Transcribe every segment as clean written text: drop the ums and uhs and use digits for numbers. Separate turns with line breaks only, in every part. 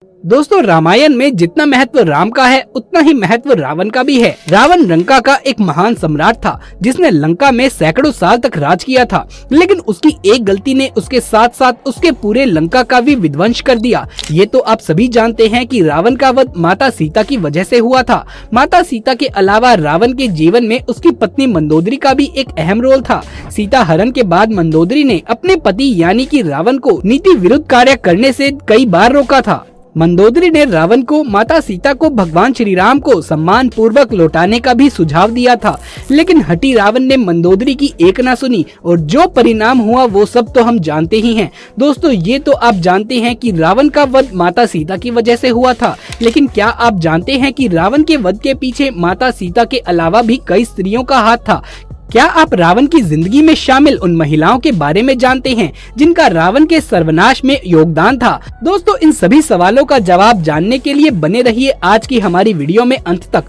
दोस्तों, रामायण में जितना महत्व राम का है उतना ही महत्व रावण का भी है। रावण लंका का एक महान सम्राट था जिसने लंका में सैकड़ों साल तक राज किया था, लेकिन उसकी एक गलती ने उसके साथ साथ उसके पूरे लंका का भी विध्वंस कर दिया। ये तो आप सभी जानते हैं कि रावण का वध माता सीता की वजह से हुआ था। माता सीता के अलावा रावण के जीवन में उसकी पत्नी मंदोदरी का भी एक अहम रोल था। सीता हरण के बाद मंदोदरी ने अपने पति यानी कि रावण को नीति विरुद्ध कार्य करने से कई बार रोका था। मंदोदरी ने रावण को माता सीता को भगवान श्री राम को सम्मान पूर्वक लौटाने का भी सुझाव दिया था, लेकिन हठी रावण ने मंदोदरी की एक ना सुनी और जो परिणाम हुआ वो सब तो हम जानते ही हैं। दोस्तों, ये तो आप जानते हैं कि रावण का वध माता सीता की वजह से हुआ था, लेकिन क्या आप जानते हैं कि रावण के वध के पीछे माता सीता के अलावा भी कई स्त्रियों का हाथ था? क्या आप रावण की जिंदगी में शामिल उन महिलाओं के बारे में जानते हैं जिनका रावण के सर्वनाश में योगदान था? दोस्तों, इन सभी सवालों का जवाब जानने के लिए बने रहिए आज की हमारी वीडियो में अंत तक,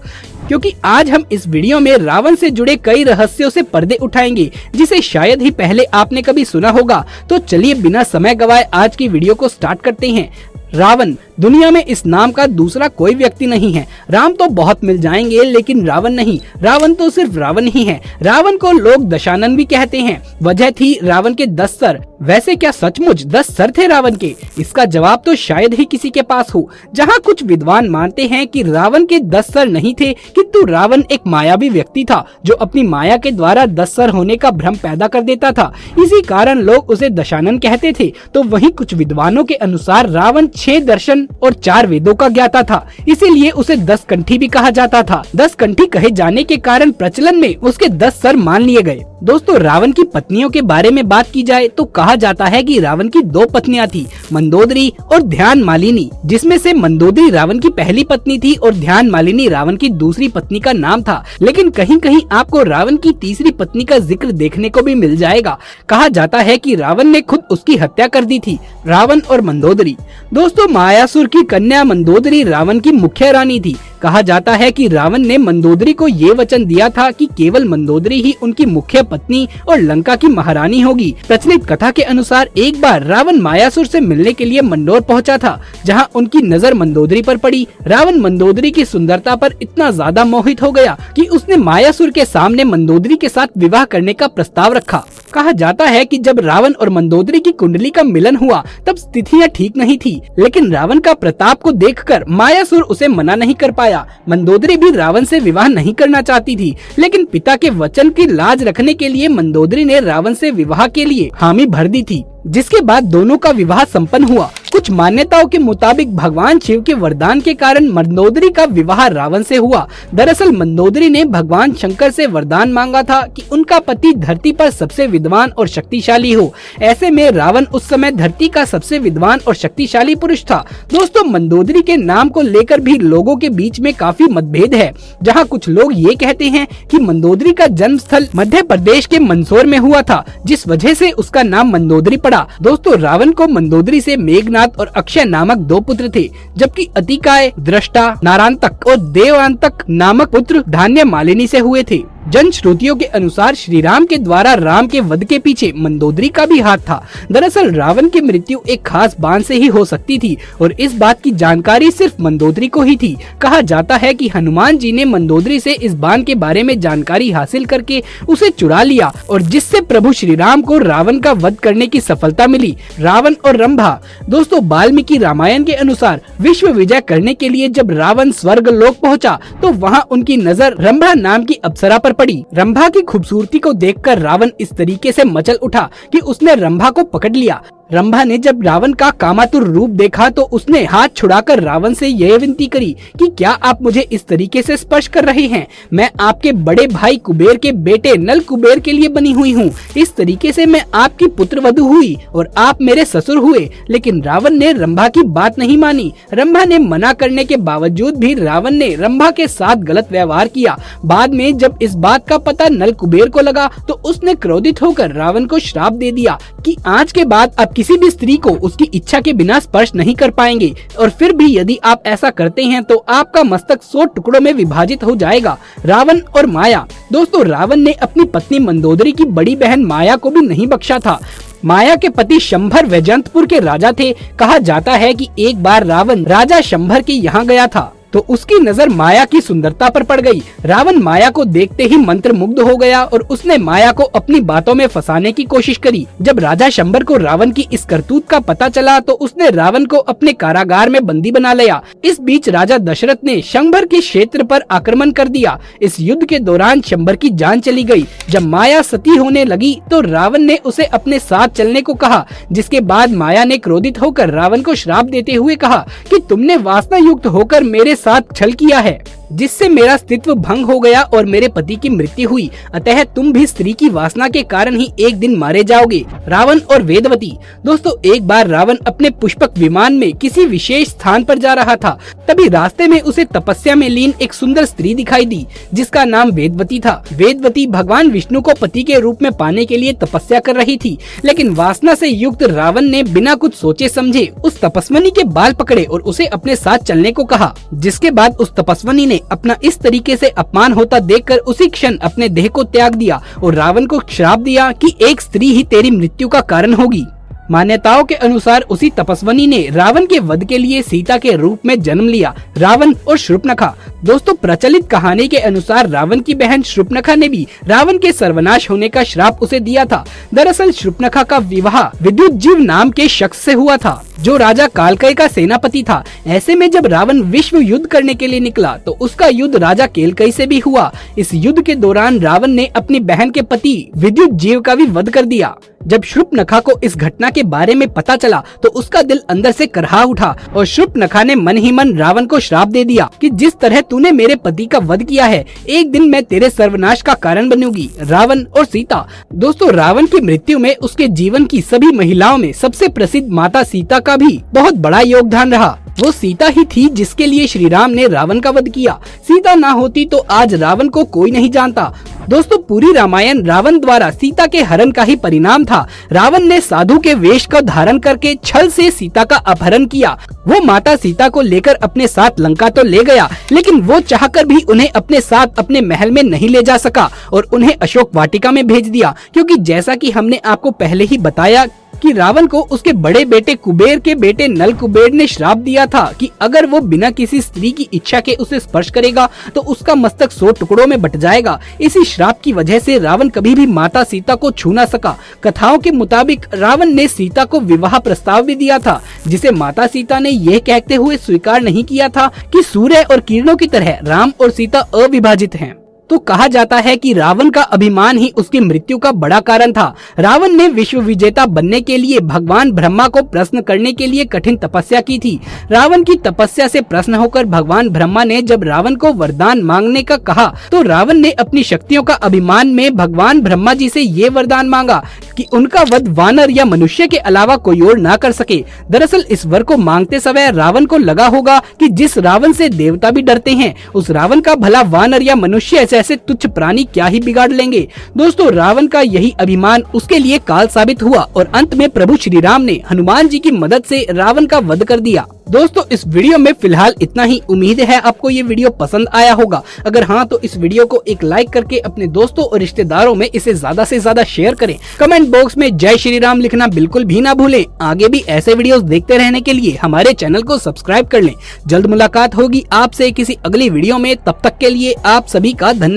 क्योंकि आज हम इस वीडियो में रावण से जुड़े कई रहस्यों से पर्दे उठाएंगे जिसे शायद ही पहले आपने कभी सुना होगा। तो चलिए बिना समय गवाए आज की वीडियो को स्टार्ट करते हैं। रावण, दुनिया में इस नाम का दूसरा कोई व्यक्ति नहीं है। राम तो बहुत मिल जाएंगे लेकिन रावण नहीं। रावण तो सिर्फ रावण ही है। रावण को लोग दशानन भी कहते हैं। वजह थी रावण के 10 सर। वैसे क्या सचमुच 10 सर थे रावण के? इसका जवाब तो शायद ही किसी के पास हो। जहाँ कुछ विद्वान मानते हैं कि रावण के 10 सर नहीं थे, किंतु रावण एक मायावी व्यक्ति था जो अपनी माया के द्वारा 10 सर होने का भ्रम पैदा कर देता था। इसी कारण लोग उसे दशानन कहते थे। तो वहीं कुछ विद्वानों के अनुसार रावण 6 दर्शन और 4 वेदों का ज्ञाता था, इसीलिए उसे 10 कंठी भी कहा जाता था। 10 कंठी कहे जाने के कारण प्रचलन में उसके 10 सर मान लिए गए। दोस्तों, रावण की पत्नियों के बारे में बात की जाए तो कहा जाता है कि रावण की 2 पत्नियां थी, मंदोदरी और ध्यान मालिनी, जिसमें से मंदोदरी रावण की पहली पत्नी थी और ध्यान मालिनी रावण की दूसरी पत्नी का नाम था। लेकिन कहीं कहीं आपको रावण की तीसरी पत्नी का जिक्र देखने को भी मिल जाएगा। कहा जाता है कि रावण ने खुद उसकी हत्या कर दी थी। रावण और मंदोदरी। दोस्तों, मायासुर की कन्या मंदोदरी रावण की मुख्य रानी थी। कहा जाता है कि रावण ने मंदोदरी को ये वचन दिया था कि केवल मंदोदरी ही उनकी मुख्य पत्नी और लंका की महारानी होगी। प्रचलित कथा के अनुसार एक बार रावण मायासुर से मिलने के लिए मंडोर पहुंचा था, जहां उनकी नजर मंदोदरी पर पड़ी। रावण मंदोदरी की सुंदरता पर इतना ज्यादा मोहित हो गया कि उसने मायासुर के सामने मंदोदरी के साथ विवाह करने का प्रस्ताव रखा। कहा जाता है कि जब रावण और मंदोदरी की कुंडली का मिलन हुआ तब स्थितियां ठीक नहीं थी, लेकिन रावण का प्रताप को देखकर मायासुर उसे मना नहीं कर पाया। मंदोदरी भी रावण से विवाह नहीं करना चाहती थी, लेकिन पिता के वचन की लाज रखने के लिए मंदोदरी ने रावण से विवाह के लिए हामी भर दी थी, जिसके बाद दोनों का विवाह संपन्न हुआ। कुछ मान्यताओं के मुताबिक भगवान शिव के वरदान के कारण मंदोदरी का विवाह रावण से हुआ। दरअसल मंदोदरी ने भगवान शंकर से वरदान मांगा था कि उनका पति धरती पर सबसे विद्वान और शक्तिशाली हो। ऐसे में रावण उस समय धरती का सबसे विद्वान और शक्तिशाली पुरुष था। दोस्तों, मंदोदरी के नाम को लेकर भी लोगों के बीच में काफी मतभेद है। जहाँ कुछ लोग ये कहते हैं कि मंदोदरी का जन्म स्थल मध्य प्रदेश के मंदसौर में हुआ था, जिस वजह से उसका नाम मंदोदरी पड़ा। दोस्तों, रावण को मंदोदरी से मेघनाद और अक्षय नामक 2 पुत्र थे, जबकि अतिकाय, दृष्टा, नारांतक और देवांतक नामक पुत्र धान्य मालिनी से हुए थे। जन श्रुतियों के अनुसार श्री राम के द्वारा राम के वध के पीछे मंदोदरी का भी हाथ था। दरअसल रावण की मृत्यु एक खास बाण से ही हो सकती थी और इस बात की जानकारी सिर्फ मंदोदरी को ही थी। कहा जाता है कि हनुमान जी ने मंदोदरी से इस बाण के बारे में जानकारी हासिल करके उसे चुरा लिया और जिससे प्रभु श्री राम को रावण का वध करने की सफलता मिली। रावण और रंभा। दोस्तों, वाल्मीकि रामायण के अनुसार विश्व विजय करने के लिए जब रावण स्वर्ग लोक पहुँचा तो वहाँ उनकी नजर रंभा नाम की अप्सरा पर पड़ी। रंभा की खूबसूरती को देखकर रावण इस तरीके से मचल उठा कि उसने रंभा को पकड़ लिया। रंभा ने जब रावण का कामातुर रूप देखा तो उसने हाथ छुड़ाकर रावण से यह विनती करी कि क्या आप मुझे इस तरीके से स्पर्श कर रहे हैं? मैं आपके बड़े भाई कुबेर के बेटे नल कुबेर के लिए बनी हुई हूँ। इस तरीके से मैं आपकी पुत्रवधू हुई और आप मेरे ससुर हुए। लेकिन रावण ने रंभा की बात नहीं मानी। रंभा ने मना करने के बावजूद भी रावण ने रंभा के साथ गलत व्यवहार किया। बाद में जब इस बात का पता नल कुबेर को लगा तो उसने क्रोधित होकर रावण को श्राप दे दिया कि आज के बाद अब किसी भी स्त्री को उसकी इच्छा के बिना स्पर्श नहीं कर पाएंगे, और फिर भी यदि आप ऐसा करते हैं तो आपका मस्तक 100 टुकड़ों में विभाजित हो जाएगा। रावण और माया। दोस्तों, रावण ने अपनी पत्नी मंदोदरी की बड़ी बहन माया को भी नहीं बख्शा था। माया के पति शंभर वैजयंतपुर के राजा थे। कहा जाता है कि एक बार रावण राजा शंभर के यहाँ गया था तो उसकी नजर माया की सुंदरता पर पड़ गई। रावण माया को देखते ही मंत्र मुग्ध हो गया और उसने माया को अपनी बातों में फंसाने की कोशिश करी। जब राजा शंभर को रावण की इस करतूत का पता चला तो उसने रावण को अपने कारागार में बंदी बना लिया। इस बीच राजा दशरथ ने शंभर के क्षेत्र पर आक्रमण कर दिया। इस युद्ध के दौरान शंभर की जान चली गई। जब माया सती होने लगी तो रावण ने उसे अपने साथ चलने को कहा, जिसके बाद माया ने क्रोधित होकर रावण को श्राप देते हुए कहा कि तुमने वासना युक्त होकर मेरे साथ छल किया है, जिससे मेरा अस्तित्व भंग हो गया और मेरे पति की मृत्यु हुई। अतः तुम भी स्त्री की वासना के कारण ही एक दिन मारे जाओगे। रावण और वेदवती। दोस्तों, एक बार रावण अपने पुष्पक विमान में किसी विशेष स्थान पर जा रहा था। तभी रास्ते में उसे तपस्या में लीन एक सुंदर स्त्री दिखाई दी, जिसका नाम वेदवती था। वेदवती भगवान विष्णु को पति के रूप में पाने के लिए तपस्या कर रही थी, लेकिन वासना से युक्त रावण ने बिना कुछ सोचे समझे उस तपस्विनी के बाल पकड़े और उसे अपने साथ चलने को कहा। जिसके बाद उस तपस्विनी ने अपना इस तरीके से अपमान होता देखकर उसी क्षण अपने देह को त्याग दिया और रावण को श्राप दिया कि एक स्त्री ही तेरी मृत्यु का कारण होगी। मान्यताओं के अनुसार उसी तपस्विनी ने रावण के वध के लिए सीता के रूप में जन्म लिया। रावण और शूर्पणखा। दोस्तों, प्रचलित कहानी के अनुसार रावण की बहन शूर्पणखा ने भी रावण के सर्वनाश होने का श्राप उसे दिया था। दरअसल शूर्पणखा का विवाह विद्युज्जीव नाम के शख्स से हुआ था, जो राजा कालकई का सेनापति था। ऐसे में जब रावण विश्व युद्ध करने के लिए निकला तो उसका युद्ध राजा केलकई से भी हुआ। इस युद्ध के दौरान रावण ने अपनी बहन के पति विद्युज्जीव का भी वध कर दिया। जब शूर्पणखा को इस घटना के बारे में पता चला तो उसका दिल अंदर से करहा उठा और शूर्पणखा ने मन ही मन रावण को श्राप दे दिया कि जिस तरह तूने मेरे पति का वध किया है, एक दिन मैं तेरे सर्वनाश का कारण बनूंगी। रावण और सीता। दोस्तों, रावण की मृत्यु में उसके जीवन की सभी महिलाओं में सबसे प्रसिद्ध माता सीता का भी बहुत बड़ा योगदान रहा। वो सीता ही थी जिसके लिए श्री राम ने रावण का वध किया। सीता ना होती तो आज रावण को कोई नहीं जानता। दोस्तों, पूरी रामायण रावण द्वारा सीता के हरण का ही परिणाम था। रावण ने साधु के वेश का धारण करके छल से सीता का अपहरण किया। वो माता सीता को लेकर अपने साथ लंका तो ले गया, लेकिन वो चाहकर भी उन्हें अपने साथ अपने महल में नहीं ले जा सका और उन्हें अशोक वाटिका में भेज दिया, क्योंकि जैसा कि हमने आपको पहले ही बताया कि रावण को उसके बड़े बेटे कुबेर के बेटे नल कुबेर ने श्राप दिया था कि अगर वो बिना किसी स्त्री की इच्छा के उसे स्पर्श करेगा तो उसका मस्तक 100 टुकड़ों में बट जाएगा। इसी श्राप की वजह से रावण कभी भी माता सीता को छू ना सका। कथाओं के मुताबिक रावण ने सीता को विवाह प्रस्ताव भी दिया था, जिसे माता सीता ने यह कहते हुए स्वीकार नहीं किया था कि सूर्य और किरणों की तरह राम और सीता अविभाजित हैं। तो कहा जाता है कि रावण का अभिमान ही उसकी मृत्यु का बड़ा कारण था। रावण ने विश्व विजेता बनने के लिए भगवान ब्रह्मा को प्रश्न करने के लिए कठिन तपस्या की थी। रावण की तपस्या से प्रसन्न होकर भगवान ब्रह्मा ने जब रावण को वरदान मांगने का कहा तो रावण ने अपनी शक्तियों का अभिमान में भगवान ब्रह्मा जी से ये वरदान मांगा कि उनका वध वानर या मनुष्य के अलावा कोई और ना कर सके। दरअसल इस वर को मांगते समय रावण को लगा होगा कि जिस रावण से देवता भी डरते हैं, उस रावण का भला वानर या मनुष्य ऐसे तुच्छ प्राणी क्या ही बिगाड़ लेंगे। दोस्तों, रावण का यही अभिमान उसके लिए काल साबित हुआ और अंत में प्रभु श्री राम ने हनुमान जी की मदद से रावण का वध कर दिया। दोस्तों, इस वीडियो में फिलहाल इतना ही। उम्मीद है आपको ये वीडियो पसंद आया होगा। अगर हाँ तो इस वीडियो को एक लाइक करके अपने दोस्तों और रिश्तेदारों में इसे ज्यादा से ज्यादा शेयर करें। कमेंट बॉक्स में जय श्री राम लिखना बिल्कुल भी ना भूलें। आगे भी ऐसे वीडियोस देखते रहने के लिए हमारे चैनल को सब्सक्राइब कर लें। जल्द मुलाकात होगी आपसे किसी अगली वीडियो में। तब तक के लिए आप सभी का धन्यवाद।